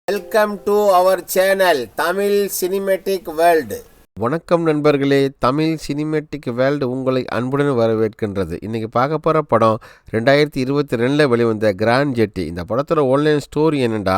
Welcome to our channel Tamil cinematic world. வணக்கம் நண்பர்களே, Tamil cinematic world உங்களை அன்புடன் வரவேற்கின்றது. இன்றைக்கி பார்க்க போகிற படம் 2022 வெளிவந்த கிராண்ட் ஜெட்டி. இந்த படத்தோட ஆன்லைன் ஸ்டோரி என்னென்னா,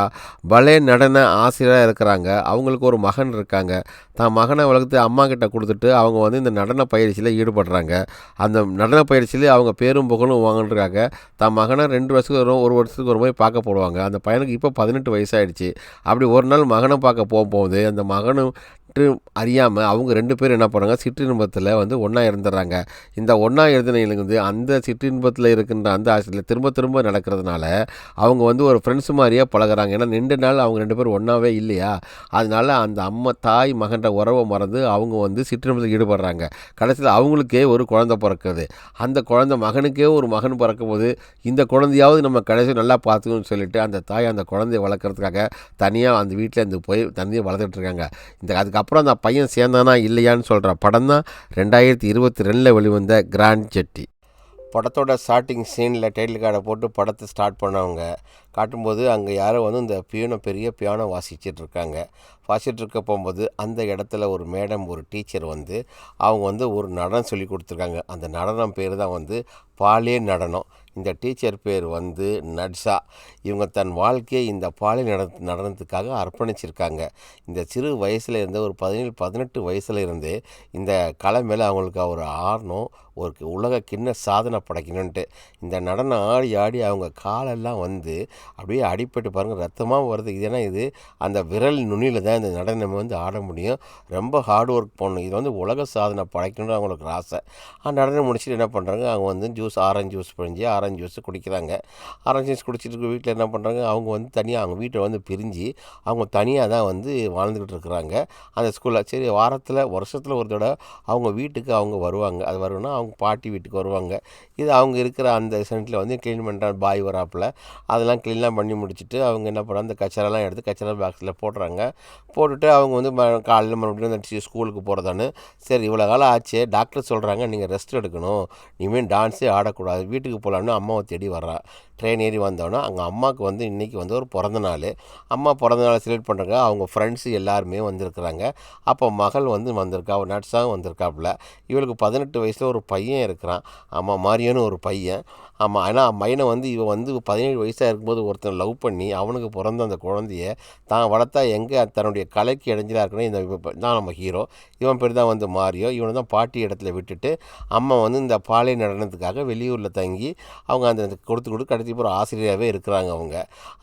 பலே நடன ஆசிரியராக இருக்கிறாங்க. அவங்களுக்கு ஒரு மகன் இருக்காங்க. தான் மகனை வளர்த்து அம்மா கிட்ட கொடுத்துட்டு அவங்க வந்து இந்த நடன பயிற்சியில் ஈடுபடுறாங்க. அந்த நடன பயிற்சியில் அவங்க பேரும் புகழும் வாங்கிட்டுருக்காங்க. தான் மகனை 2 வருஷத்துக்கு ஒரு வருஷத்துக்கு ஒரு மாதிரி பார்க்க போடுவாங்க. அந்த பையனுக்கு இப்போ 18 வயசாகிடுச்சு. அப்படி ஒரு நாள் மகனை பார்க்க போகும்போது அந்த மகனும் அறியாமல் அவங்க 2 பேரும் என்ன பண்ணுறாங்க, சிற்றின்பத்தில் வந்து ஒன்றா இருந்துடுறாங்க. இந்த ஒன்றா இருந்தனையில வந்து அந்த சிற்றின்பத்தில் இருக்கின்ற அந்த ஆசிரியர் திரும்ப திரும்ப நடக்கிறதுனால அவங்க வந்து ஒரு ஃப்ரெண்ட்ஸ் மாதிரியே பழகுறாங்க. ஏன்னா 2 நாள் அவங்க 2 பேரும் ஒன்றாவே இல்லையா, அதனால அந்த அம்மா தாய் மகன்ற உறவை மறந்து அவங்க வந்து சிற்றின்பத்தில் ஈடுபடுறாங்க. கடைசியில் அவங்களுக்கே ஒரு குழந்தை பிறக்குது. அந்த குழந்தை மகனுக்கே ஒரு மகன் பிறக்கும் போது இந்த குழந்தையாவது நம்ம கடைசியில் நல்லா பார்த்துக்கணும்னு சொல்லிட்டு அந்த தாய் அந்த குழந்தைய வளர்க்குறதுக்காக தனியாக அந்த வீட்டில் இருந்து போய் தனியாக வளர்த்துட்ருக்காங்க. அதுக்கப்புறம் அந்த பையன் சேர்ந்தானா இல்லையான்னு சொல்கிற படம் தான் 2022 வெளிவந்த கிராண்ட் ஜெட்டி. படத்தோட ஸ்டார்டிங் சீனில் டைட்டில் கார்டை போட்டு படத்தை ஸ்டார்ட் பண்ணவங்க காட்டும்போது அங்கே யாரோ வந்து இந்த பெரிய பியானோ வாசிச்சுட்டு இருக்க போகும்போது அந்த இடத்துல ஒரு மேடம், ஒரு டீச்சர் வந்து அவங்க வந்து ஒரு நடனம் சொல்லி கொடுத்துருக்காங்க. அந்த நடனம் பேர் தான் வந்து பாலே நடனம். இந்த டீச்சர் பேர் வந்து நட்ஸா. இவங்க தன் வாழ்க்கையை இந்த பாலே நடனத்துக்காக அர்ப்பணிச்சிருக்காங்க. இந்த சிறு வயசில் இருந்து ஒரு 17-18 வயசில் இருந்து இந்த கலை மேலே அவங்களுக்கு ஒரு ஆர்வம், ஒரு உலக கிண்ண சாதனை படைக்கணுன்ட்டு இந்த நடனம் ஆடி ஆடி அவங்க காலெல்லாம் வந்து அப்படியே அடிப்பட்டு பாருங்கள், ரத்தமாக வருது. இது ஏன்னா இது அந்த விரல் நுனியில் தான் இந்த நடனம் வந்து ஆட முடியும். ரொம்ப ஹார்ட் ஒர்க் பண்ணணும். இது வந்து உலக சாதனை படைக்கணும்னு அவங்களுக்கு ஆசை. நடனம் முடிச்சுட்டு என்ன பண்ணுறாங்க, அவங்க வந்து ஆரஞ்சு ஜூஸ் பிழிஞ்சு ஆரஞ்சு ஜூஸ் குடிக்கிறாங்க. ஆரஞ்சு ஜூஸ் குடிச்சிட்டு வீட்டில் என்ன பண்ணுறாங்க, அவங்க வந்து தனியாக அவங்க வீட்டை வந்து பிரிஞ்சு அவங்க தனியாக தான் வந்து வாழ்ந்துக்கிட்டு இருக்கிறாங்க அந்த ஸ்கூலில். சரி, வருஷத்தில் ஒரு தடவை அவங்க வீட்டுக்கு அவங்க வருவாங்க. அது வருன்னா அவங்க பாட்டி வீட்டுக்கு வருவாங்க. இது அவங்க இருக்கிற அந்த சென்டரில் வந்து க்ளீன் பண்ணுற பாய் வராப்பில் அதெல்லாம் க்ளீன்லாம் பண்ணி முடிச்சுட்டு அவங்க என்ன பண்ணுறாங்க, அந்த கச்சரெல்லாம் எடுத்து கச்சரா பாக்ஸில் போட்டுறாங்க. போட்டுட்டு அவங்க வந்து காலையில் மறுபடியும் அந்த ஸ்கூலுக்கு போகிறதான்னு. சரி, இவ்வளோ காலம் ஆச்சு, டாக்டர் சொல்கிறாங்க நீங்கள் ரெஸ்ட் எடுக்கணும், இனிமேல் டான்ஸே ஆடக்கூடாது, வீட்டுக்கு போகலான்னு அம்மாவை தேடி வர்றா. ட்ரெயின் ஏறி வந்தோன்னா அவங்க அம்மாவுக்கு வந்து இன்றைக்கி வந்து ஒரு பிறந்த நாள். அம்மா பிறந்த நாள் செலிப்ரேட் பண்ணுறாங்க. அவங்க ஃப்ரெண்ட்ஸு எல்லாருமே வந்திருக்கிறாங்க. அப்போ மகள் வந்து வந்திருக்கா, அவள் நட்ஸாகவும் வந்திருக்காப்புல. இவளுக்கு 18 வயசில் ஒரு பையன் இருக்கிறான். அம்மா மாரியான்னு ஒரு பையன். ஆமாம், ஆனால் பையனை வந்து இவன் வந்து 17 வயசாக இருக்கும்போது ஒருத்தன் லவ் பண்ணி அவனுக்கு பிறந்த அந்த குழந்தைய தான் வளர்த்தா எங்கே தன்னுடைய கலைக்கு இடைஞ்சலாக இருக்கணும். இந்த தான் நம்ம ஹீரோ. இவன் பேர் தான் வந்து மாரியோ. இவனை தான் பாட்டி இடத்துல விட்டுட்டு அம்மா வந்து இந்த பாலை நடனத்துக்காக வெளியூரில் தங்கி அவங்க அந்த கொடுத்து கடைசி ஒரு ஆசிரியராகவே இருக்கிறாங்க அவங்க.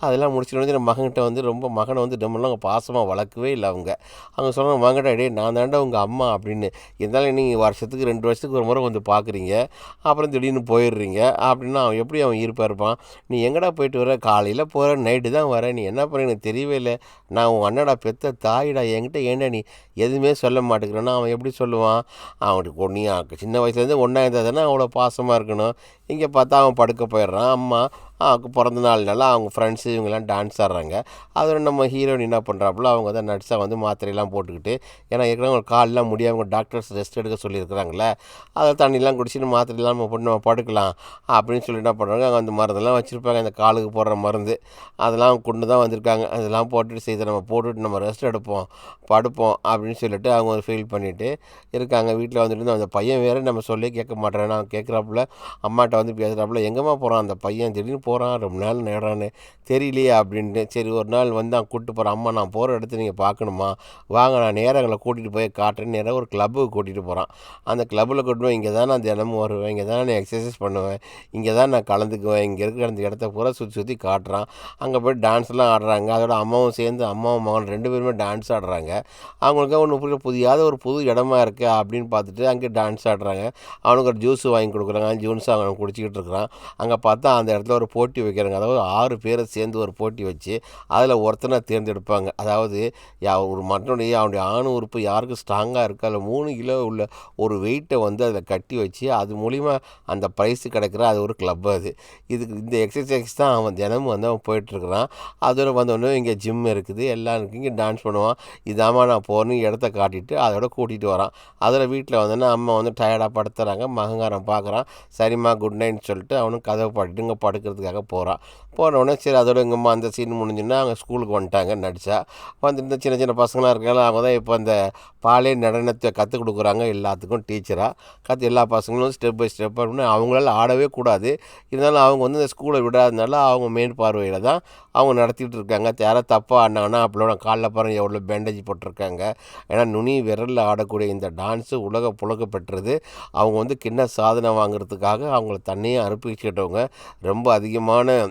அதெல்லாம் முடிச்சுட்டு வந்து மகன்கிட்ட வந்து மகனை வந்து ரொம்பலாம் பாசமாக வளர்க்கவே இல்லை அவங்க. அவங்க சொன்னாங்க, மகன்கிட்ட டே நான் தாண்டா உங்கள் அம்மா அப்படின்னு. இருந்தாலும் நீங்கள் வருஷத்துக்கு 2 வருஷத்துக்கு ஒரு முறை வந்து பார்க்குறீங்க, அப்புறம் திடீர்னு போயிடுறீங்க அப்படின்னா அவன் எப்படி அவன் இருப்பான். நீ எங்கடா போயிட்டு வர, காலையில் போகிற நைட்டு தான் வர, நீ என்ன பண்ண எனக்கு தெரியவே இல்லை, நான் உன் அண்ணடா பெத்த தாயிடா, என்கிட்ட ஏன்டா நீ எதுவுமே சொல்ல மாட்டேங்கிறேன்னா அவன் எப்படி சொல்லுவான். அவனுக்கு நீ சின்ன வயசுலேருந்து ஒன்றா இருந்தால் தானே அவ்வளோ பாசமாக இருக்கணும். இங்கே பார்த்தா அவன் படுக்க போயிடுறான். அம்மா பிறந்த நாள்னால அவங்க ஃப்ரெண்ட்ஸு இவங்கெல்லாம் டான்ஸ் ஆடுறாங்க. அதோட நம்ம ஹீரோயின் என்ன பண்ணுறாப்புல, அவங்க தான் நட்ஸாக வந்து மாத்திரையெல்லாம் போட்டுக்கிட்டு, ஏன்னா ஏற்கனவே அவங்க காலெலாம் முடியாமல் டாக்டர்ஸ் ரெஸ்ட் எடுக்க சொல்லியிருக்கிறாங்களே, அதை தண்ணிலாம் குடிச்சிட்டு மாத்திரையெல்லாம் நம்ம படுக்கலாம் அப்படின்னு சொல்லி என்ன பண்ணுறாங்க, அந்த மருந்தெல்லாம் வச்சுருப்பாங்க, அந்த காலுக்கு போடுற மருந்து அதெல்லாம் கொண்டு தான் வந்திருக்காங்க. அதெல்லாம் போட்டுட்டு செய்த நம்ம போட்டுவிட்டு நம்ம ரெஸ்ட் படுப்போம் அப்படின்னு சொல்லிட்டு அவங்க ஃபீல் பண்ணிவிட்டு இருக்காங்க. வீட்டில் வந்துட்டு அந்த பையன் வேறு நம்ம சொல்லி கேட்க மாட்டேறேன். அவன் கேட்குறாப்புல அம்மாட்ட வந்து பேசுகிறாப்புல, எங்கேம்மா போகிறான் அந்த பையன், திடீர்னு போகிறான், ரொம்ப நாள் நேரான்னு தெரியலையே அப்படின்ட்டு. சரி, ஒரு நாள் வந்து அவன் கூப்பிட்டு போகிறான். அம்மா நான் போகிற இடத்த நீங்கள் பார்க்கணுமா, வாங்க நான் நேராக எங்களை கூட்டிகிட்டு போய் காட்டுறேன். நேராக ஒரு கிளப்புக்கு கூட்டிகிட்டு போகிறான். அந்த கிளப்பில் கூட்டிட்டு போய், இங்கே தான் நான் தினமும் வருவேன், இங்கே தான் நான் எக்ஸசைஸ் பண்ணுவேன், இங்கே தான் நான் கலந்துக்குவேன், இங்கே இருக்கிற அந்த இடத்த பூரா சுற்றி காட்டுறான். அங்கே போய் டான்ஸ்லாம் ஆடுறாங்க. அதோட அம்மாவும் சேர்ந்து அம்மாவும் மகன் 2 பேருமே டான்ஸ் ஆடுறாங்க. அவங்களுக்கு ஒன்று புதியாத ஒரு புது இடமா இருக்குது அப்படின்னு பார்த்துட்டு அங்கே டான்ஸ் ஆடுறாங்க. அவனுக்கு ஒரு ஜூஸ் வாங்கி கொடுக்குறாங்க. ஜூஸ் அவன் குடிச்சிக்கிட்டு இருக்கிறான். அங்கே பார்த்தா அந்த இடத்துல ஒரு போட்டி வைக்கிறாங்க. அதாவது 6 பேரை சேர்ந்து ஒரு போட்டி வச்சு அதில் ஒருத்தனை தேர்ந்தெடுப்பாங்க. அதாவது ஒரு மற்றனுடைய அவனுடைய ஆண் உறுப்பு யாருக்கு ஸ்ட்ராங்காக இருக்கோ அதில் 3 கிலோ உள்ள ஒரு வெயிட்டை வந்து அதில் கட்டி வச்சு அது மூலிமா அந்த ப்ரைஸு கிடைக்கிற அது ஒரு கிளப். இதுக்கு இந்த எக்ஸசைஸ் தான் அவன் தினமும் வந்து அவன் போயிட்டுருக்கிறான். அதோட வந்தோடனே இங்கே ஜிம் இருக்குது, எல்லாம் இருக்குது, இங்கே டான்ஸ் பண்ணுவான். இதாம்மா நான் போகணும் இடத்த காட்டிட்டு அதோட கூட்டிகிட்டு வரான். அதில் வீட்டில் வந்தோன்னா அம்மா வந்து டயர்டாக படுத்துறாங்க. மகங்காரன் பார்க்குறான். சரிம்மா குட் நைட்னு சொல்லிட்டு அவனும் கதவை பாட்டிட்டு இங்கே படுக்கிறதுக்கு நடிக்கிறதுக்காக போகிறான். போனோடனே சரி அதோட எங்கள் அம்மா அந்த சீன் முடிஞ்சுன்னா அவங்க ஸ்கூலுக்கு வந்துட்டாங்க. நடித்தா வந்துட்டு சின்ன சின்ன பசங்களாம் இருக்காங்க. அவங்க தான் இப்போ அந்த பாலே நடனத்தை கற்றுக் கொடுக்குறாங்க எல்லாத்துக்கும் டீச்சராக. எல்லா பசங்களும் ஸ்டெப் பை ஸ்டெப் அப்படின்னு அவங்களால ஆடவே கூடாது. இருந்தாலும் அவங்க வந்து இந்த ஸ்கூலை விடாதனால அவங்க மேற்பார்வையில் தான் அவங்க நடத்திட்டு இருக்காங்க. யாராவது தப்பாக ஆடினாங்கன்னா அப்பளோட காலில் பாருங்கள் எவ்வளோ பேண்டேஜ் போட்டிருக்காங்க. ஏன்னா நுனி விரலில் ஆடக்கூடிய இந்த டான்ஸு உலக புழக்க பெற்றது. அவங்க வந்து கின்ன சாதனை வாங்குறதுக்காக அவங்கள தன்னையே அர்ப்பணிச்சுக்கிட்டவங்க. ரொம்ப அதிகமான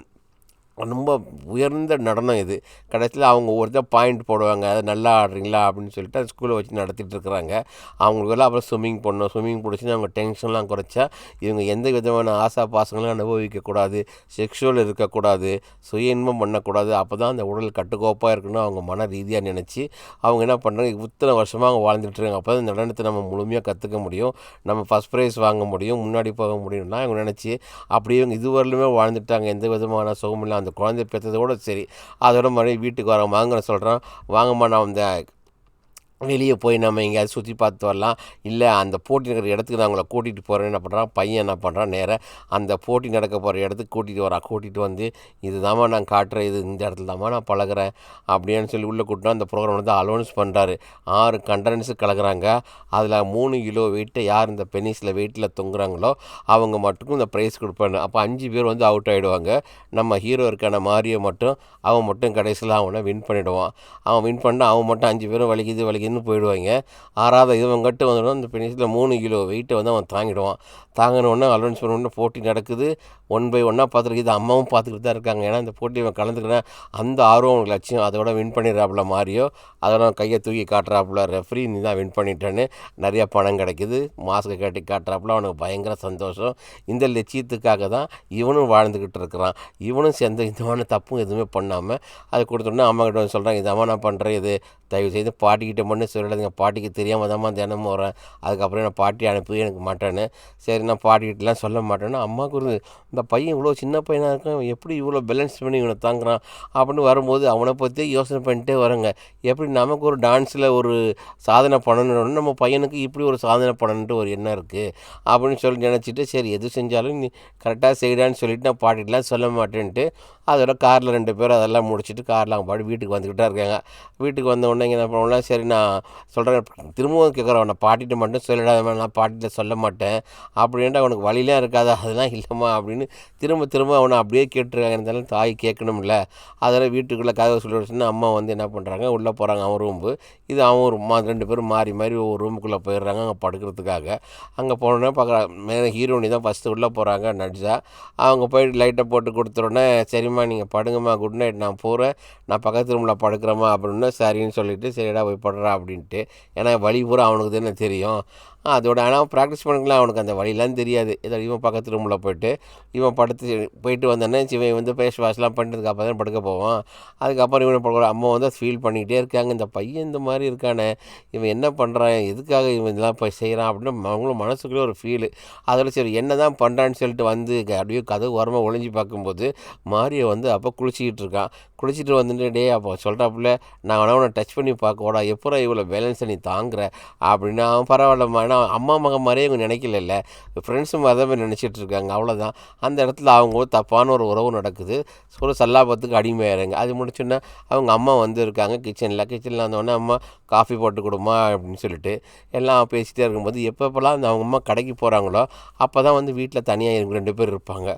ரொம்ப உயர்ந்த நடனம் இது. கடைசியில் அவங்க ஒவ்வொருத்தர் பாயிண்ட் போடுவாங்க. அது நல்லா ஆடுறீங்களா அப்படின்னு சொல்லிட்டு அந்த ஸ்கூலை வச்சு நடத்திட்டு இருக்கிறாங்க. அவங்களுக்கெல்லாம் அப்புறம் ஸ்விம்மிங் பண்ணணும். ஸ்விம்மிங் பிடிச்சின்னு அவங்க டென்ஷன்லாம் குறைச்சா இவங்க எந்த விதமான ஆசா பாசங்களும் அனுபவிக்கக்கூடாது, செக்ஷுவல் இருக்கக்கூடாது, சுய இன்பம் பண்ணக்கூடாது. அப்போ தான் அந்த உடல் கட்டுக்கோப்பாக இருக்கணும் அவங்க மன ரீதியாக நினச்சி அவங்க என்ன பண்ணுறாங்க, இத்தனை வருஷமாக அவங்க வாழ்ந்துட்டுருக்காங்க. அப்போ தான் இந்த நடனத்தை நம்ம முழுமையாக கற்றுக்க முடியும், நம்ம ஃபஸ்ட் ப்ரைஸ் வாங்க முடியும், முன்னாடி போக முடியும்னா அவங்க நினச்சி அப்படியே இவங்க இதுவரையிலுமே வாழ்ந்துட்டாங்க. எந்த விதமான சுகமில்லை. அந்த குழந்தை பெற்றதோடு சரி. அதோட மறுபடியும் வீட்டுக்கு வாங்க சொல்கிறான். வாங்கம்மா நான் அந்த வெளியே போய் நம்ம எங்கேயாவது சுற்றி பார்த்து வரலாம், இல்லை அந்த போட்டி நடக்கிற இடத்துக்கு நான் அவங்கள கூட்டிகிட்டு போகிறேன்னு என்ன பண்ணுறான் பையன், என்ன பண்ணுறான் நேராக அந்த போட்டி நடக்க போகிற இடத்துக்கு கூட்டிகிட்டு வந்து இதுதாம்மா நான் காட்டுறேன், இது இந்த இடத்துல தாம்மா நான் பழகிறேன் அப்படின்னு சொல்லி உள்ளே கூட்டினா அந்த ப்ரோக்ராம் வந்து அலௌன்ஸ் பண்ணுறாரு. 6 கண்டனன்ஸு கலக்குறாங்க. அதில் 3 கிலோ வெயிட்டை யார் இந்த பெனிஸில் வெயிட்டில் தொங்குறாங்களோ அவங்க மட்டும் இந்த ப்ரைஸ் கொடுப்பாங்க. அப்போ 5 பேர் வந்து அவுட் ஆகிடுவாங்க. நம்ம ஹீரோ இருக்கான மாரியோ மட்டும் அவன் மட்டும் கடைசியில் அவனை வின் பண்ணிவிடுவான். அவன் வின் பண்ணால் அவன் மட்டும் 5 பேரும் வலிக்குதுன்னு போயிடுவாங்க. 6வது இவன் கட்டு வந்துடும். அந்த பெனிஸில் 3 கிலோ வெயிட்டை வந்து அவன் தாங்கிடுவான். தாங்கினோடனே அலௌன்ஸ் பண்ண போட்டி நடக்குது. 1 by 1 பார்த்துருக்கு. இது அம்மாவும் பார்த்துக்கிட்டு தான் இருக்காங்க. ஏன்னா இந்த போட்டி இவன் கலந்துக்கிறேன் அந்த ஆர்வம் அவனுக்கு லட்சியம். அதோட வின் பண்ணிடுறாப்புல மாரியோ. அதோட கையை தூக்கி காட்டுறாப்புல ரெஃப்ரி, நீ தான் வின் பண்ணிட்டேன்னு. நிறையா பணம் கிடைக்குது. மாஸ்க்கு கட்டி காட்டுறாப்புல. அவனுக்கு பயங்கர சந்தோஷம். இந்த லட்சியத்துக்காக தான் இவனும் வாழ்ந்துக்கிட்டு இருக்கிறான். இவனும் எந்த விதமான தப்பும் எதுவுமே பண்ணாமல் அதை கொடுத்தோன்னே அம்மா கிட்ட வந்து சொல்கிறான், இதாம்மா நான் பண்ணுறேன், இது தயவுசெய்து பாட்டிக்கிட்ட மட்டும் சொல்லிடாதீங்க, பாட்டிக்கு தெரியாமல் தான்மா தினமும் வரேன், அதுக்கப்புறம் நான் பாட்டி அனுப்பி எனக்கு மாட்டேன்னு. சரி நான் பாட்டிக்கிட்டலாம் சொல்ல மாட்டேன்னு. அம்மாவுக்கு ஒரு இந்த பையன் இவ்வளோ சின்ன பையனாக இருக்கான், எப்படி இவ்வளோ பேலன்ஸ் பண்ணி இவனை தாங்குறான் அப்படின்னு வரும்போது அவனை பற்றி யோசனை பண்ணிட்டே வரேங்க. எப்படி நமக்கு ஒரு டான்ஸில் ஒரு சாதனை பண்ணணுன்னு நம்ம பையனுக்கு இப்படி ஒரு சாதனை பண்ணணுன்ட்டு ஒரு எண்ணம் இருக்குது அப்படின்னு சொல்லி நினச்சிட்டு, சரி எது செஞ்சாலும் நீ கரெக்டாக செய்டான்னு சொல்லிவிட்டு நான் பாட்டிகிட்டலாம் சொல்ல மாட்டேன்ட்டு அதோட காரில் 2 பேரும் அதெல்லாம் முடிச்சுட்டு காரில் அவங்க பாட்டு வீட்டுக்கு வந்துக்கிட்டே இருக்காங்க. வீட்டுக்கு வந்த உடனே என்ன பண்ணுவோம்னா, சரி நான் சொல்கிறேன், திரும்பவும் கேட்குறேன், நான் பாட்டிகிட்ட மட்டும் சொல்லிடாதம்மா, நான் பாட்டிகிட்ட சொல்ல மாட்டேன் அப்படின்ட்டு அவனுக்கு வழியெலாம் இருக்காதா, அதெல்லாம் இல்லைம்மா அப்படின்னு திரும்ப அவனை அப்படியே கேட்டுருக்காங்க. இருந்தாலும் தாய் கேட்கணும்ல. அதெல்லாம் வீட்டுக்குள்ளே கதவை சொல்லி வச்சுன்னா அம்மா வந்து என்ன பண்ணுறாங்க, உள்ளே போகிறாங்க அவன் ரூம்பு. இது அவன் ஒரு 2 பேரும் மாறி ஒரு ரூமுக்குள்ளே போயிடுறாங்க அங்கே படுக்கிறதுக்காக. அங்கே போனோடனே பார்க்குறான் மேலே ஹீரோனி தான் ஃபஸ்ட்டு உள்ளே போகிறாங்க நடிச்சா. அவங்க போயிட்டு லைட்டை போட்டு கொடுத்துடனே, சரிம்மா நீங்கள் படுங்கம்மா, குட் நைட், நான் போகிறேன், நான் பக்கத்து ரூமில் படுக்கிறேம்மா அப்படின்னு சரின்னு சொல்லிவிட்டு சரிடா போய் படுறா அப்படின்ட்டு. ஏன்னா வழி பூரா அவனுக்கு தானே தெரியும். அதோட ஆனால் ப்ராக்டிஸ் பண்ணிக்கலாம், அவனுக்கு அந்த வழியெலாம் தெரியாது. ஏதோ இவன் பக்கத்து ரூமில் போயிட்டு இவன் போயிட்டு வந்தோடனே இவன் வந்து ஃபேஸ் வாஷ்லாம் பண்ணிட்டதுக்கு அப்புறம் தான் படுக்க போவான். அதுக்கப்புறம் இவனை படுக்க அம்மா வந்து ஃபீல் பண்ணிக்கிட்டே இருக்காங்க, இந்த பையன் இந்த மாதிரி இருக்கானே, இவன் என்ன பண்ணுறான், எதுக்காக இவன் இதெல்லாம் இப்போ செய்கிறான் அப்படின்னு அவங்களும் மனசுக்குள்ளே ஒரு ஃபீலு. அதோட சரி என்ன தான் பண்ணுறான்னு சொல்லிட்டு வந்து அப்படியே கதவு ஓரமாக ஒளிஞ்சு பார்க்கும்போது மாரியோ வந்து அப்போ குளிச்சிக்கிட்டு இருக்கான். குளிச்சுட்டு வந்துட்டு, டே அப்போ சொல்கிறாப்புல, நான் அவனை டச் பண்ணி பார்க்கோடா, எப்போ இவ்வளோ பேலன்ஸை நீ தாங்குற அப்படின்னு. அவன் பரவாயில்லம்மா, ஏன்னா அம்மா மகன் மாதிரியே இவங்க நினைக்கல, ஃப்ரெண்ட்ஸு மாதிரி தான் நினச்சிட்டு இருக்காங்க, அவ்வளோதான். அந்த இடத்துல அவங்க தப்பான ஒரு உறவு நடக்குது. ஒரு சல்லாபத்துக்கு அடிமையாயிருங்க. அது முடிச்சோன்னா அவங்க அம்மா வந்து இருக்காங்க கிச்சனில் வந்தோடனே, அம்மா காஃபி போட்டு கொடுமா அப்படின்னு சொல்லிட்டு எல்லாம் பேசிகிட்டே இருக்கும்போது, எப்பப்போலாம் அந்த அவங்க அம்மா கடைக்கு போகிறாங்களோ அப்போ தான் வந்து வீட்டில் தனியாக இவங்க 2 பேர் இருப்பாங்க.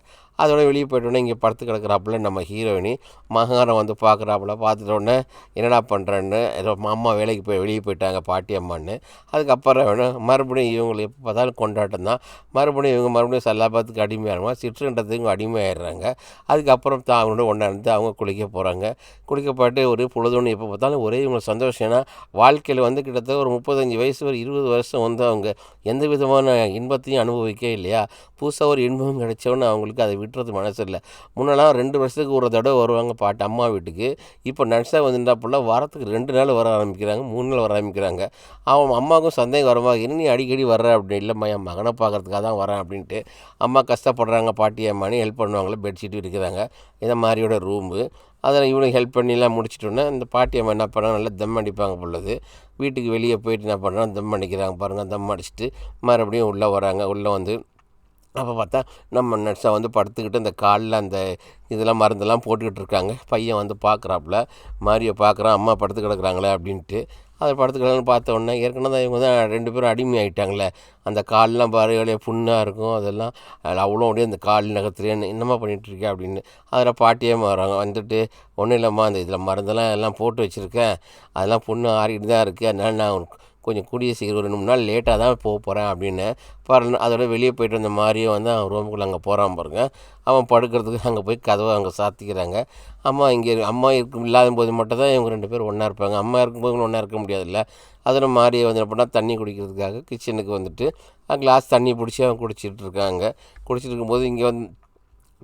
அதோட வெளியே போய்ட்டோன்னே இங்கே படுத்து கிடக்குறாப்புல நம்ம ஹீரோயினி. மகாரம் வந்து பார்க்குறாப்புல. பார்த்துட்டோடனே என்னடா பண்ணுறேன்னு, ஏதோ அம்மா வேலைக்கு வெளியே போயிட்டாங்க பாட்டி அம்மான்னு. அதுக்கப்புறம் மறுபடியும் இவங்களை எப்போ பார்த்தாலும் கொண்டாட்டம் தான். மறுபடியும் சல்லாபாத்துக்கு அடிமையாகிறமா, சிற்றுன்றதுக்கு அடிமையாயிடுறாங்க. அதுக்கப்புறம் தான் அவங்களோட ஒன்றாந்து அவங்க குளிக்க போகிறாங்க. குளிக்க போய்ட்டு ஒரு பொழுதுன்னு எப்போ பார்த்தாலும் ஒரே இவங்களுக்கு சந்தோஷம். ஏன்னா வாழ்க்கையில் வந்து கிட்டத்தட்ட ஒரு 35 வயசு ஒரு 20 வருஷம் வந்து அவங்க எந்த விதமான இன்பத்தையும் அனுபவிக்க இல்லையா. புதுசாக ஒரு இன்பம் கிடைச்சோன்னு அவங்களுக்கு அதை விட்டுறது மனசு இல்லை. முன்னெல்லாம் 2 வருஷத்துக்கு ஒரு தடவை வருவாங்க பாட்டு அம்மா வீட்டுக்கு. இப்போ நடிச்சா வந்துட்டாப்புல வாரத்துக்கு 2 நாள் வர ஆரம்பிக்கிறாங்க, 3 நாள் வர ஆரம்பிக்கிறாங்க. அவன் அம்மாவுக்கும் சந்தேகம் வரமா, என்ன நீ அடிக்கடி வர்ற அப்படின்னு. இல்லைம்மா என் மகனை பார்க்குறதுக்காக தான் வரேன் அப்படின்ட்டு. அம்மா கஷ்டப்படுறாங்க, பாட்டி அம்மானு ஹெல்ப் பண்ணுவாங்களே, பெட்ஷீட் இருக்கிறாங்க, இதை மாதிரியோட ரூம்பு. அதில் இவனுக்கு ஹெல்ப் பண்ணிலாம் முடிச்சிட்டோன்னே இந்த பாட்டி அம்மா என்ன பண்ணுறாங்க, நல்லா தம் அடிப்பாங்க பொழுது. வீட்டுக்கு வெளியே போயிட்டு என்ன பண்ணுறாங்க, தம் அடிக்கிறாங்க பாருங்கள். தம் அடிச்சுட்டு மறுபடியும் உள்ளே வராங்க. உள்ளே வந்து அப்போ பார்த்தா நம்ம நர்ஸை வந்து படுத்துக்கிட்டு அந்த காலில் அந்த இதெல்லாம் மருந்தெல்லாம் போட்டுக்கிட்டு இருக்காங்க. பையன் வந்து பார்க்குறாப்புல, மாரியை பார்க்குறான், அம்மா படுத்து கிடக்குறாங்களே அப்படின்ட்டு. அதை படுத்து கிடக்குன்னு பார்த்த உடனே ஏற்கனவே தான் இவங்க தான் 2 பேரும் அடிமை ஆகிட்டாங்களே. அந்த கால்லாம் பாரு எவ்வளோ புண்ணாக இருக்கும், அதெல்லாம் அதில் அவ்வளோ அப்படியே அந்த கால் நகத்துலேன்னு என்னம்மா பண்ணிகிட்ருக்கேன் அப்படின்னு. அதில் பாட்டியே வராங்க, வந்துட்டு ஒன்றும் இல்லைம்மா, அந்த இதில் மருந்தெல்லாம் எல்லாம் போட்டு வச்சுருக்கேன், அதெல்லாம் புண்ணு ஆறிட்டு தான் இருக்குது, அதனால் நான் கொஞ்சம் கூடிய சீக்கிரம் ஒரு 2 3 நாள் லேட்டாக தான் போகிறேன் அப்படின்னு. அதோட வெளியே போயிட்டு வந்த மாதிரியும் வந்து அவன் ரூமுக்குள்ளே அங்கே போகிறான் பாருங்க. அவன் படுக்கிறதுக்கு அங்கே போய் கதவை அங்கே சாத்திக்கிறாங்க. அம்மா இல்லாத போது மட்டும் தான் இவங்க 2 பேரும் ஒன்றா இருப்பாங்க. அம்மா இருக்கும்போது ஒன்றா இருக்க முடியாதுல்ல. அதில் மாரியை வந்து என்ன பண்ணால் தண்ணி குடிக்கிறதுக்காக கிச்சனுக்கு வந்துட்டு கிளாஸ் தண்ணி பிடிச்சி அவன் குடிச்சிட்டு இருக்காங்க. குடிச்சிட்டு இருக்கும்போது இங்கே வந்து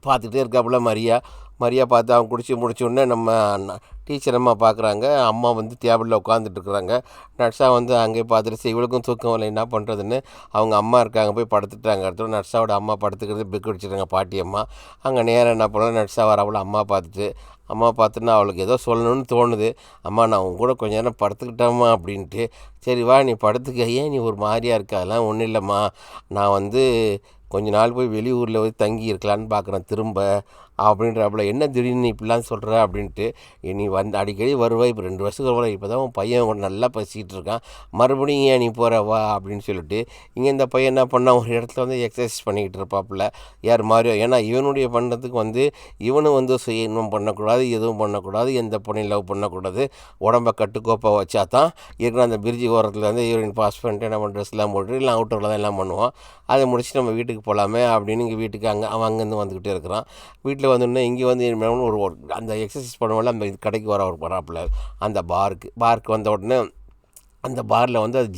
பார்த்துக்கிட்டே இருக்காப்புல மரியா பார்த்து அவன் குடிச்சு முடிச்சோடனே நம்ம டீச்சர் அம்மா பார்க்குறாங்க. அம்மா வந்து டேபிளில் உட்காந்துட்டு இருக்கிறாங்க. நட்ஸா வந்து அங்கே பார்த்துட்டு சரி இவளுக்கும் தூக்கம் இல்லை என்ன பண்ணுறதுன்னு அவங்க அம்மா இருக்காங்க போய் படுத்துட்டாங்க. அடுத்து நட்ஸாவோட அம்மா படுத்துக்கிறது பிக்கு அடிச்சிட்டாங்க பாட்டி அம்மா. அங்கே நேரம் என்ன பண்ணலாம், நட்ஸா வரவளை அம்மா பார்த்துன்னா அவளுக்கு ஏதோ சொல்லணும்னு தோணுது. அம்மா நான் உன் கூட கொஞ்ச நேரம் படுத்துக்கிட்டோம்மா அப்படின்ட்டு. சரி வா நீ படுத்துக்க, ஏன் நீ ஒரு மாதிரியாக இருக்க, அதெல்லாம் ஒன்றும் இல்லைம்மா, நான் வந்து கொஞ்ச நாள் போய் வெளியூரில் போய் தங்கி இருக்கலான்னு பார்க்குறேன் திரும்ப அப்படின்றப்பல. என்ன திடீர்னு இப்படிலாம் சொல்கிற அப்படின்ட்டு. நீ வந்து அடிக்கடி வருவா, இப்போ 2 வருஷத்துக்கு வர, இப்போ தான் உன் பையன் கூட நல்லா பேசிகிட்டு இருக்கான், மறுபடியும் ஏன் நீ போகிற வா அப்படின்னு சொல்லிட்டு. இங்கே இந்த பையன் என்ன பண்ணால் ஒரு இடத்துல வந்து எக்ஸசைஸ் பண்ணிக்கிட்டு இருப்பாப்புல யார் மாதிரியோ. ஏன்னா இவனுடைய பண்ணுறதுக்கு வந்து இவனும் வந்து இன்னும் பண்ணக்கூடாது, எதுவும் பண்ணக்கூடாது, எந்த பொண்ணையும் லவ் பண்ணக்கூடாது, உடம்பை கட்டுக்கோப்பாக வச்சா தான் இருக்கிற அந்த பிரிட்ஜி ஓரத்தில் வந்து யூரின் பாஸ் பண்ணிட்டு நம்ம ட்ரெஸ்லாம் போட்டு இல்லை அவுட்டரில் தான் எல்லாம் பண்ணுவோம். அதை முடிச்சுட்டு நம்ம வீட்டுக்கு போகலாமே அப்படின்னு இங்கே வீட்டுக்கு அவன் அங்கேருந்து வந்துக்கிட்டே இருக்கிறான். வீட்டில் வந்தோடனே இங்கே வந்து ஒரு அந்த எக்ஸசைஸ் பண்ணுவோம்ல அந்த கடைக்கு வராப்புல அந்த பாருக்கு வந்த உடனே அந்த பாரில் வந்து அது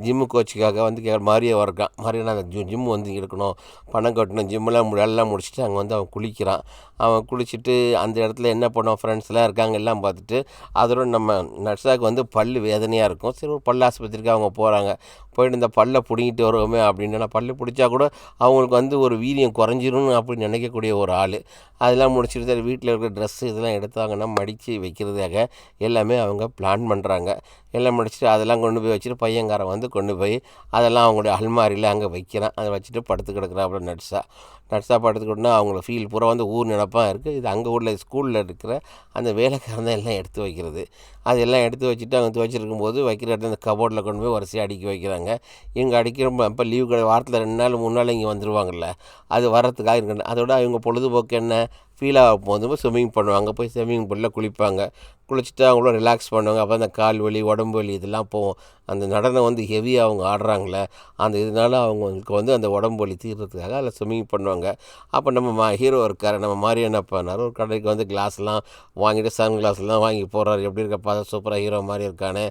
ஜிம்மு கோச்சுக்காக வந்து மாரியே இருக்கான். மாரியான அந்த ஜிம்மு வந்து இருக்கணும், பணம் கட்டணும், ஜிம்மெல்லாம் எல்லாம் முடிச்சுட்டு அங்கே வந்து அவன் குளிக்கிறான். அவன் குளிச்சுட்டு அந்த இடத்துல என்ன பண்ணுவான், ஃப்ரெண்ட்ஸ்லாம் இருக்காங்க எல்லாம் பார்த்துட்டு. அதோட நம்ம நர்ஸாவுக்கு வந்து பல் வேதனையாக இருக்கும். சரி ஒரு பல் ஆஸ்பத்திரிக்கு அவங்க போகிறாங்க. போயிட்டு இந்த பல்லை பிடிங்கிட்டு வருவோமே அப்படின்னு. பல்லு பிடிச்சா கூட அவங்களுக்கு வந்து ஒரு வீரியம் குறைஞ்சிரும்னு அப்படின்னு நினைக்கக்கூடிய ஒரு ஆள். அதெல்லாம் முடிச்சுட்டு சரி வீட்டில் இருக்கிற ட்ரெஸ்ஸு இதெல்லாம் எடுத்தாங்கன்னா மடித்து வைக்கிறதுக்காக எல்லாமே அவங்க பிளான் பண்ணுறாங்க. எல்லாம் முடிச்சுட்டு அதெல்லாம் கொண்டு போய் வச்சுட்டு பையன்காரன் வந்து கொண்டு போய் அதெல்லாம் அவங்களுடைய அல்மாரியில் அங்கே வைக்கிறான். அதை வச்சுட்டு படுத்து கிடக்குறாப்புல நட்ஸாக படுத்துக்கிட்டோன்னா அவங்கள ஃபீல் பூரா வந்து ஊர் நினப்பாக இருக்குது. இது அங்கே உள்ள ஸ்கூலில் இருக்கிற அந்த வேலைக்காரன் தான் எல்லாம் எடுத்து வைக்கிறது. அதெல்லாம் எடுத்து வச்சுட்டு அவங்க துவைச்சிருக்கும் போது வைக்கிற இடத்துல அந்த கபோர்டில் கொண்டு போய் வரிசையாக அடுக்கி வைக்கிறாங்க. இவங்க அடிக்கிறப்ப இப்போ லீவு வாரத்தில் 2 நாள் 3 நாள் இங்கே வந்துடுவாங்கள்ல, அது வர்றதுக்காக இருக்கு. அதோட அவங்க பொழுதுபோக்கு என்ன, ஃபீலாக போகும்போது ஸ்விம்மிங் பண்ணுவாங்க. போய் ஸ்விம்மிங் பூலில் குளிப்பாங்க. குளிச்சுட்டு அவங்கள ரிலாக்ஸ் பண்ணுவாங்க. அப்போ அந்த கால் வலி உடம்பு வலி இதெல்லாம் போகும். அந்த நடனம் வந்து ஹெவியாக அவங்க ஆடுறாங்களே, அந்த இதனால் அவங்களுக்கு வந்து அந்த உடம்பு வலி தீர்றதுக்காக அதில் ஸ்விம்மிங் பண்ணுவாங்க. அப்போ நம்ம ஹீரோ இருக்கார், நம்ம மாதிரி என்ன பண்ணார், ஒரு கடைக்கு வந்து கிளாஸ்லாம் வாங்கிட்டு சன் கிளாஸ்லாம் வாங்கி போடுறாரு. எப்படி இருக்கப்பா சூப்பராக ஹீரோ மாதிரி இருக்கானே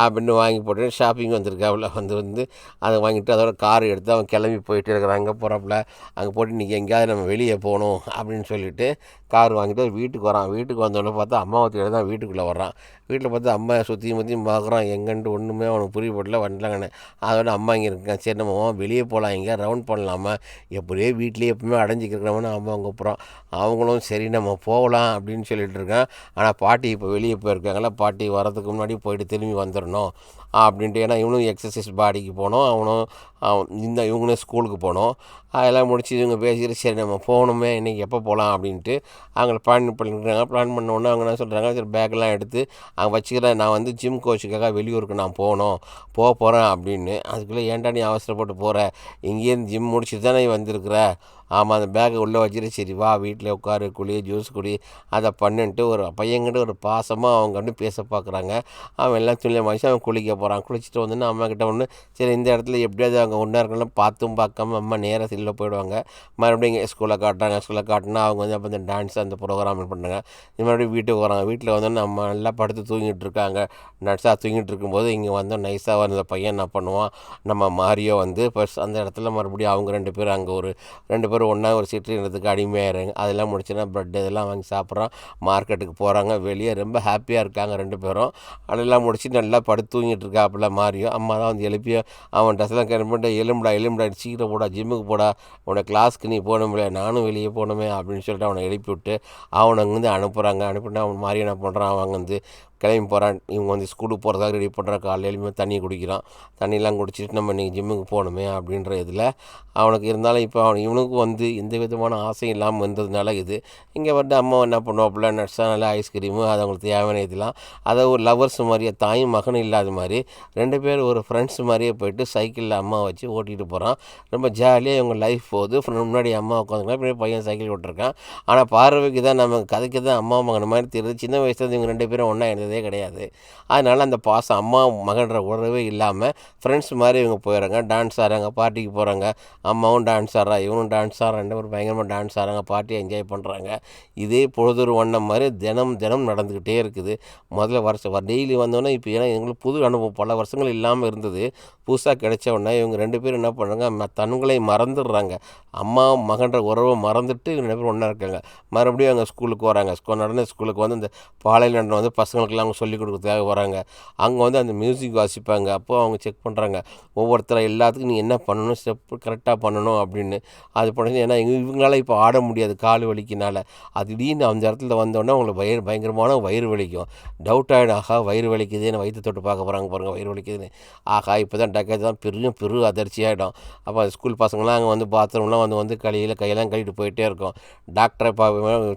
அப்படின்னு வாங்கி போட்டு ஷாப்பிங் வந்திருக்காப்புல. வந்து அதை வாங்கிட்டு அதோட கார் எடுத்து அவன் கிளம்பி போயிட்டு இருக்கிறான். அங்கே போகிறாப்புல அங்கே போட்டு இன்றைக்கி எங்கேயாவது நம்ம வெளியே போகணும் அப்படின்னு சொல்லிட்டு கார் வாங்கிட்டு வீட்டுக்கு வரான். வீட்டுக்கு வந்தோடனே பார்த்தா அம்மாவத்தியோட தான் வீட்டுக்குள்ளே வர்றான். வீட்டில் பார்த்து அம்மா சுற்றியும் பார்க்குறான். எங்கன்ட்டு ஒன்றுமே அவனுக்கு புரியப்படல. வந்துலாங்கண்ணே அதோட அம்மா இங்கே இருக்கான். சரி நம்ம வெளியே போகலாம், எங்கேயா ரவுண்ட் பண்ணலாமா, எப்படியே வீட்லேயே எப்பவுமே அடைஞ்சிக்கிறவனு அம்மா கூப்பிட்றான். அவங்களும் சரி நம்ம போகலாம் அப்படின்னு சொல்லிட்டு இருக்கான். ஆனால் பாட்டி இப்போ வெளியே போயிருக்காங்களா, பாட்டி வரதுக்கு முன்னாடி போயிட்டு திரும்பி வந்துடணும் அப்படின்ட்டு. ஏன்னா இவனும் எக்ஸசைஸ் பாடிக்கு போகணும், இவங்களும் ஸ்கூலுக்கு போகணும். அதெல்லாம் முடிச்சு இவங்க பேசிட்டு சரி நம்ம போகணுமே இன்றைக்கி எப்போ போகலாம் அப்படின்ட்டு அவங்கள பிளான் பண்ணிக்கிறாங்க. பிளான் பண்ணோன்னே அவங்க என்ன சொல்கிறாங்க, சரி பேக்கெல்லாம் எடுத்து அங்கே வச்சுக்கிறேன், நான் வந்து ஜிம் கோச்சுக்காக வெளியூருக்கு நான் போகிறேன் அப்படின்னு. அதுக்குள்ளே ஏன்டா நீ அவசரப்பட்டு போகிற, இங்கேருந்து ஜிம் முடிச்சுட்டு தானே நீ வந்திருக்கிற. ஆமாம் அந்த பேக்கை உள்ளே வச்சுட்டு சரி வா வீட்டில் உட்காரு, குழி ஜூஸ் குடி, அதை பண்ணுன்ட்டு ஒரு பையன்கிட்ட ஒரு பாசமாக அவங்க வந்து பேச பார்க்குறாங்க. அவன் எல்லாம் துணியை மனுஷன் அவன் குளிக்க போகிறான். குளிச்சுட்டு வந்து அம்மாக்கிட்ட ஒன்று சரி இந்த இடத்துல எப்படியாவது அவங்க ஒன்றா இருக்கலாம் பார்த்தும் பார்க்காம அம்மா நேராக சில்ல போயிடுவாங்க. மறுபடியும் இங்கே ஸ்கூலில் காட்டினா அவங்க வந்து அப்போ இந்த டான்ஸ் அந்த ப்ரோக்ராம் பண்ணுறாங்க. மறுபடியும் வீட்டுக்கு வராங்க. வீட்டில் வந்து அம்மா நல்லா படுத்து தூங்கிட்டு இருக்காங்க. நட்ஸாக தூங்கிட்டு இருக்கும்போது இங்கே வந்து நைஸாக வந்த பையன் என்ன பண்ணுவான், நம்ம மாரியோ வந்து ஃபர்ஸ்ட் அந்த இடத்துல மறுபடியும் அவங்க 2 பேரும் அங்கே ஒரு 2 பேரும் ஒன்றா ஒரு சிற்றினத்துக்கு அடிமையாகிறாங்க. அதெல்லாம் முடிச்சுன்னா ப்ரெட் இதெல்லாம் வாங்கி சாப்பிட்றான். மார்க்கெட்டுக்கு போகிறாங்க. வெளியே ரொம்ப ஹாப்பியாக இருக்காங்க 2 பேரும். அதெல்லாம் முடிச்சு நல்லா படுத்து தூங்கிட்டு இருக்காப்புல மாரியோ. அம்மா தான் வந்து எழுப்பி அவன் ட்ரெஸ்லாம் கிளம்பிட்டு எலும்புடா சீக்கிரம் போடா, ஜிம்முக்கு போடா, உன்னோட கிளாஸ்க்கு நீ போகணும்ல, நானும் வெளியே போகணுமே அப்படின்னு சொல்லிட்டு அவனை எழுப்பி விட்டு அவனை அங்கேருந்து அனுப்புகிறாங்க. அனுப்பிட்டு அவன் மாறி என்ன பண்ணுறான், அவங்க வந்து கிளம்பி போகிறான். இவங்க வந்து ஸ்கூலுக்கு போகிறதாக ரெடி பண்ணுறான். காலையில் எழுப்பி தண்ணி குடிக்கிறான். தண்ணியெலாம் குடிச்சிட்டு நம்ம இன்றைக்கி ஜிம்முக்கு போகணுமே அப்படின்ற இதில் அவனுக்கு இருந்தாலும் இப்போ இவனுக்கு வந்து எந்த விதமான ஆசையும் இல்லாமல் இருந்ததுனால இங்கே வந்து அம்மா என்ன பண்ணுவாப்புல நட்ஸாக நல்லா ஐஸ்கிரீமு அது அவங்களுக்கு தேவையான இதெல்லாம் அதை ஒரு லவர்ஸ் மாதிரியே தாயும் மகனும் இல்லாத மாதிரி 2 பேர் ஒரு ஃப்ரெண்ட்ஸ் மாதிரியே போயிட்டு சைக்கிளில் அம்மா வச்சு ஓட்டிகிட்டு போகிறான். ரொம்ப ஜாலியாக இவங்க லைஃப் போகுது. முன்னாடி அம்மா உட்காந்துக்கலாம், பின்னாடி பையன் சைக்கிள் ஓட்டிருக்கான். ஆனால் பார்வைக்கு தான் நம்ம கதைக்கு தான் அம்மா மகன் மாதிரி தெரியுது. சின்ன வயசுலேருந்து இவங்க 2 பேரும் ஒன்றா இருந்ததே கிடையாது. அதனால் அந்த பாசம் அம்மா மகன்ற உறவே இல்லாமல் ஃப்ரெண்ட்ஸ் மாதிரி இவங்க போயிடுறாங்க. டான்ஸ் ஆடுறாங்க, பார்ட்டிக்கு போகிறாங்க. அம்மாவும் டான்ஸ் ஆடுறா, இவனும் டான்ஸ் ஆடுறான். ஒரு பயங்கரமாக டான்ஸ் ஆடுறாங்க, பார்ட்டியை என்ஜாய் பண்ணுறாங்க. இதே பொழுதொரு வண்ணம் மாதிரி தினம் தினம் நடந்துக்கிட்டே இருக்குது. முதல்ல டெய்லி வந்தோடனே இப்போ ஏன்னா எங்களுக்கு புது அனுபவம் பல வருஷங்கள் இல்லாமல் இருந்தது. புதுசாக கிடைச்ச உடனே இவங்க 2 பேரும் என்ன பண்ணுறாங்க, தன்களை மறந்துடுறாங்க. அம்மா மகன்ற உறவை மறந்துட்டு 2 பேரும் ஒன்றா இருக்காங்க. மறுபடியும் அவங்க ஸ்கூலுக்கு வராங்க. நடன ஸ்கூலுக்கு வந்து இந்த பாலையில் நடனம் வந்து பசங்களுக்கெல்லாம் அவங்க சொல்லிக் கொடுக்குறதுக்காக வராங்க. அங்கே வந்து அந்த மியூசிக் வாசிப்பாங்க. அப்போ அவங்க செக் பண்ணுறாங்க ஒவ்வொருத்தரை எல்லாத்துக்கும் நீ என்ன பண்ணணும், ஸ்டெப்பு கரெக்டாக பண்ணணும் அப்படின்னு. அது பண்ணி ஏன்னா இவங்களால இப்போ ஆட முடியாது கால் வலிக்கினால. அது திடீர்னு அந்த இடத்துல வந்தோடனே அவங்களுக்கு பயங்கரமான வயிறு வலிக்கும். டவுட் ஆகிடும், ஆகா வயிறு வலிக்குதுன்னு வயிற்று தொட்டு பார்க்க போகிறாங்க பாருங்கள், வயிறு வலிக்குதுன்னு. ஆகா இப்போ தான் டக்கேஜ் தான் பெரு அதிர்ச்சி ஆகிடும். அப்போ அந்த ஸ்கூல் பசங்களாம் அங்கே வந்து பாத்ரூம்லாம் வந்து கையெல்லாம் கழுவிட்டு போயிட்டே இருக்கும். டாக்டரை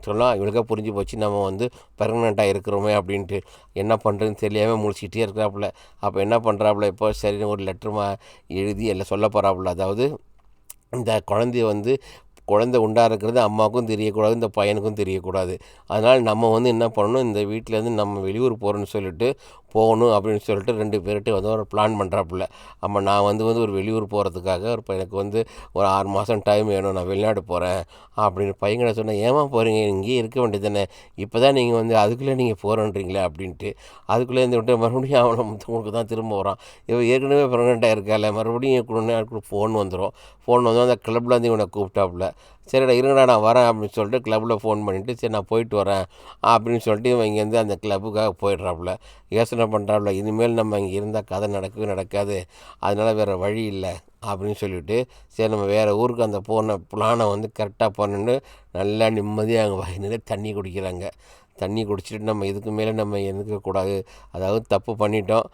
சொல்லலாம் இவளுக்கே புரிஞ்சு போச்சு நம்ம வந்து ப்ரெக்னெண்ட்டாக இருக்கிறோமே அப்படின்ட்டு. என்ன பண்ணுறதுன்னு தெரியாமல் முடிச்சுக்கிட்டே இருக்கிறாப்புல. அப்போ என்ன பண்ணுறாப்புல இப்போ சரி ஒரு லெட்டர் எழுதி எல்லாம் சொல்ல போகிறாப்புல. அதாவது இந்த குழந்தை உண்டாக இருக்கிறது அம்மாவுக்கும் தெரியக்கூடாது, இந்த பையனுக்கும் தெரியக்கூடாது. அதனால் நம்ம வந்து என்ன பண்ணணும், இந்த வீட்டிலேருந்து நம்ம வெளியூர் போகிறோன்னு சொல்லிட்டு போகணும் அப்படின்னு சொல்லிட்டு 2 பேர்கிட்ட வந்து ஒரு பிளான் பண்ணுறாப்புல. நான் வந்து ஒரு வெளியூர் போகிறதுக்காக எனக்கு வந்து ஒரு 6 மாதம் டைம் வேணும், நான் வெளிநாடு போகிறேன் அப்படின்னு பையன்கிட்ட சொன்னேன். ஏமா போகிறீங்க, இங்கேயே இருக்க வேண்டியது தானே, இப்போ தான் நீங்கள் வந்து அதுக்குள்ளே நீங்கள் போகிறேன்றீங்களே அப்படின்ட்டு. அதுக்குள்ளே இருந்து விட்டு மறுபடியும் அவனை உங்களுக்கு தான் திரும்ப வரான். இவன் ஏற்கனவே ப்ரெக்னெண்ட்டாக இருக்கால, மறுபடியும் கூட ஃபோன் வந்துடும். ஃபோன் வந்து அந்த கிளப்பில் வந்து இவனை கூப்பிட்டாப்புல. சரிடா இருங்கடா நான் வரேன் அப்படின்னு சொல்லிட்டு கிளப்பில் ஃபோன் பண்ணிவிட்டு சரி நான் போயிட்டு வரேன் அப்படின்னு சொல்லிட்டு இவன் இங்கேருந்து அந்த கிளப்புக்காக போயிடுறாப்புல. யோசனை பண்ணுறாப்புல இனிமேல் நம்ம இங்கே இருந்தால் கதை நடக்கவே நடக்காது, அதனால் வேறு வழி இல்லை அப்படின்னு சொல்லிவிட்டு சரி நம்ம வேறு ஊருக்கு அந்த பிளானை வந்து கரெக்டாக பண்ணணுன்னு நல்லா நிம்மதியாக அங்கே வயநிலை தண்ணி குடிக்கிறாங்க. தண்ணி குடிச்சிட்டு நம்ம இதுக்கு மேலே நம்ம இருக்கக்கூடாது, அதாவது தப்பு பண்ணிட்டோம்.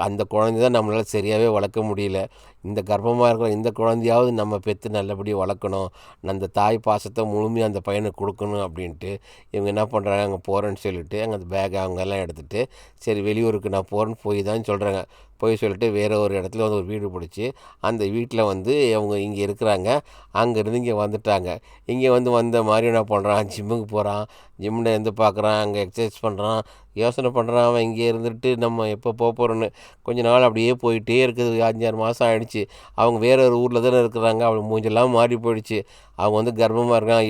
அந்த குழந்தை தான் நம்மளால் சரியாகவே வளர்க்க முடியல. இந்த கர்ப்பமாக இருக்கிற இந்த குழந்தையாவது நம்ம பெற்று நல்லபடியாக வளர்க்கணும், அந்த தாய் பாசத்தை முழுமையாக அந்த பையனுக்கு கொடுக்கணும் அப்படின்ட்டு இவங்க என்ன பண்ணுறாங்க, அங்கே போகிறேன்னு சொல்லிவிட்டு அங்கே அந்த பேக் அவங்கெல்லாம் எடுத்துகிட்டு சரி வெளியூருக்கு நான் போகிறேன்னு போய் தான் சொல்கிறாங்க. போய் சொல்லிட்டு வேறு ஒரு இடத்துல வந்து ஒரு வீடு பிடிச்சி அந்த வீட்டில் வந்து அவங்க இங்கே இருக்கிறாங்க. அங்கேருந்து இங்கே வந்துட்டாங்க. இங்கே வந்த மாதிரி என்ன பண்ணுறான், ஜிம்முக்கு போகிறான். ஜிம்மில் இருந்து பார்க்குறான், அங்கே எக்ஸசைஸ் பண்ணுறான். யோசனை பண்ணுறான் அவன் இங்கே இருந்துட்டு நம்ம எப்போ போகிறோன்னு. கொஞ்ச நாள் அப்படியே போயிட்டே இருக்குது. 5-6 மாதம் ஆகிடுச்சு. அவங்க வேற ஒரு ஊரில் தானே இருக்கிறாங்க. அவங்க மூஞ்செல்லாம் மாறி போயிடுச்சு. அவங்க வந்து கர்ப்பமாக இருக்கான்.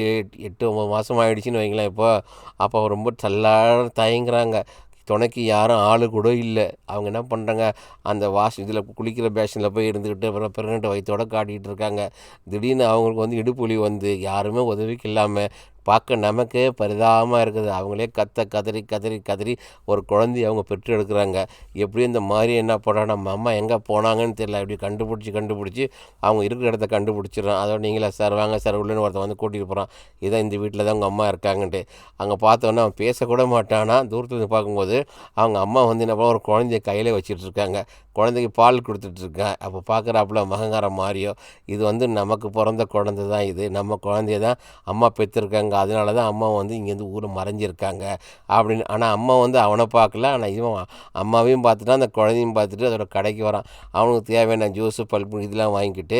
8-9 மாதம் ஆகிடுச்சின்னு வைங்களேன் இப்போ. அப்போ ரொம்ப தயங்குறாங்க. துணைக்கு யாரும் ஆள் கூட இல்லை. அவங்க என்ன பண்ணுறாங்க, அந்த இதில் குளிக்கிற பேஷனில் போய் இருந்துக்கிட்டு அப்புறம் பிரெக்னென்ட் வயிற்றோட காட்டிகிட்டு இருக்காங்க. திடீர்னு அவங்களுக்கு வந்து இடுப்புலி வந்து யாருமே உதவிக்கு இல்லாமல் பார்க்க நமக்கே பரிதாபமாக இருக்குது. அவங்களே கதறி ஒரு குழந்தைய அவங்க பெற்று எடுக்கிறாங்க. எப்படியும் இந்த மாதிரி என்ன பண்ணுறாங்க, நம்ம அம்மா எங்கே போனாங்கன்னு தெரியல, இப்படி கண்டுபிடிச்சி அவங்க இருக்கிற இடத்த கண்டுபிடிச்சிடறான். அதோட நீங்களே சார் வாங்க சார் உள்ளேன்னு ஒருத்தன் வந்து கூட்டிகிட்டு போகிறான். இதான் இந்த வீட்டில் தான் உங்கள் அம்மா இருக்காங்கன்ட்டு. அங்கே பார்த்தோன்னா அவன் பேசக்கூட மாட்டானா. தூரத்துலேருந்து பார்க்கும்போது அவங்க அம்மா வந்து என்ன பண்ண ஒரு குழந்தைய கையில் வச்சிட்ருக்காங்க. குழந்தைக்கு பால் கொடுத்துட்ருக்கேன். அப்போ பார்க்குறாப்புல மகங்காரம் மாறியோ, இது வந்து நமக்கு பிறந்த குழந்தை தான், இது நம்ம குழந்தைய தான் அம்மா பெற்றிருக்காங்க, அதனால தான் அம்மா வந்து இங்கேருந்து ஊரை மறைஞ்சிருக்காங்க அப்படின்னு. ஆனால் அம்மா வந்து அவனை பார்க்கல. ஆனால் இவன் அம்மாவையும் பார்த்துட்டான், அந்த குழந்தையும் பார்த்துட்டு அதோட கடைக்கு வரான். அவனுக்கு தேவையான ஜூஸு பல்பு இதெல்லாம் வாங்கிக்கிட்டு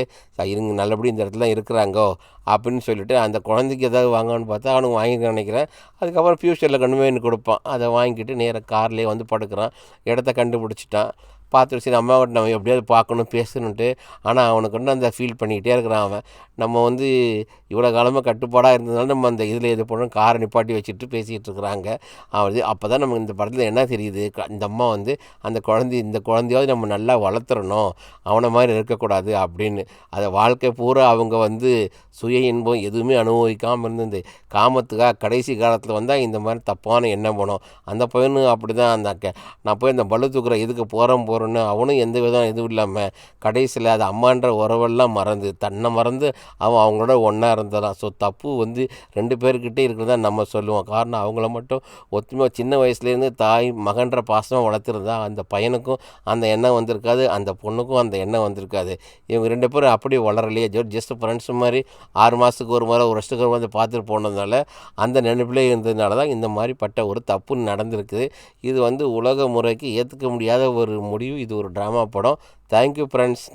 இருங்க நல்லபடி இந்த இடத்துல இருக்கிறாங்கோ அப்படின்னு சொல்லிட்டு அந்த குழந்தைக்கு ஏதாவது வாங்கன்னு பார்த்தா அவனுக்கு வாங்கிக்க நினைக்கிறேன். அதுக்கப்புறம் ஃப்யூச்சரில் கொண்டு போய் கொடுப்பான். அதை வாங்கிக்கிட்டு நேராக கார்லேயே வந்து படுக்கிறான். இடத்த கண்டுபிடிச்சிட்டான். பார்த்துட்டு சரி அம்மாவிட்ட நம்ம எப்படியாவது பார்க்கணும் பேசணுன்ட்டு. ஆனால் அவனுக்கு வந்து அந்த ஃபீல் பண்ணிக்கிட்டே இருக்கிறான் அவன். நம்ம வந்து இவ்வளோ காலமாக கட்டுப்பாடாக இருந்ததுனால நம்ம அந்த இதில் எது போனோம் காரை நிப்பாட்டி வச்சுட்டு பேசிகிட்டு இருக்கிறாங்க. அவன் அப்போ தான் நமக்கு இந்த படத்தில் என்ன தெரியுது, இந்த அம்மா வந்து இந்த குழந்தையாவது நம்ம நல்லா வளர்த்துறணும், அவனை மாதிரி இருக்கக்கூடாது அப்படின்னு. அதை வாழ்க்கை பூரா அவங்க வந்து சுய இன்பம் எதுவுமே அனுபவிக்காமல் இருந்து காமத்துக்காக கடைசி காலத்தில் வந்தால் இந்த மாதிரி தப்பான எண்ணம் போனோம். அந்த பையனும் அப்படி தான் நான் போய் அந்த பளு தூக்குற இதுக்கு போகிறேன் போகிறோன்னு அவனும் எந்த விதம் இதுவும் இல்லாமல் கடைசியில் அது அம்மான்ற உறவெல்லாம் மறந்து தன்னை மறந்து அவன் அவங்களோட ஒன்றா இருந்ததான். ஸோ தப்பு வந்து 2 பேர்கிட்டே இருக்கிறதா நம்ம சொல்லுவோம். காரணம் அவங்கள மட்டும் ஒத்துமையாக சின்ன வயசுலேருந்து தாய் மகன்ற பாசமாக வளர்த்துருந்தா அந்த பையனுக்கும் அந்த எண்ணம் வந்திருக்காது, அந்த பொண்ணுக்கும் அந்த எண்ணம் வந்திருக்காது. இவங்க 2 பேரும் அப்படியே வளரலையே, ஜஸ்ட் ஃப்ரெண்ட்ஸ் மாதிரி 6 மாதத்துக்கு ஒரு முறை, ஒரு வருஷத்துக்கு ஒரு வந்து பார்த்துட்டு போனதுனால அந்த நினைப்பிலே இருந்ததுனால தான் இந்த மாதிரிப்பட்ட ஒரு தப்பு நடந்திருக்குது. இது வந்து உலக முறைக்கு ஏற்றுக்க முடியாத ஒரு முடிவு. இது ஒரு ட்ராமா படம். Thank you friends.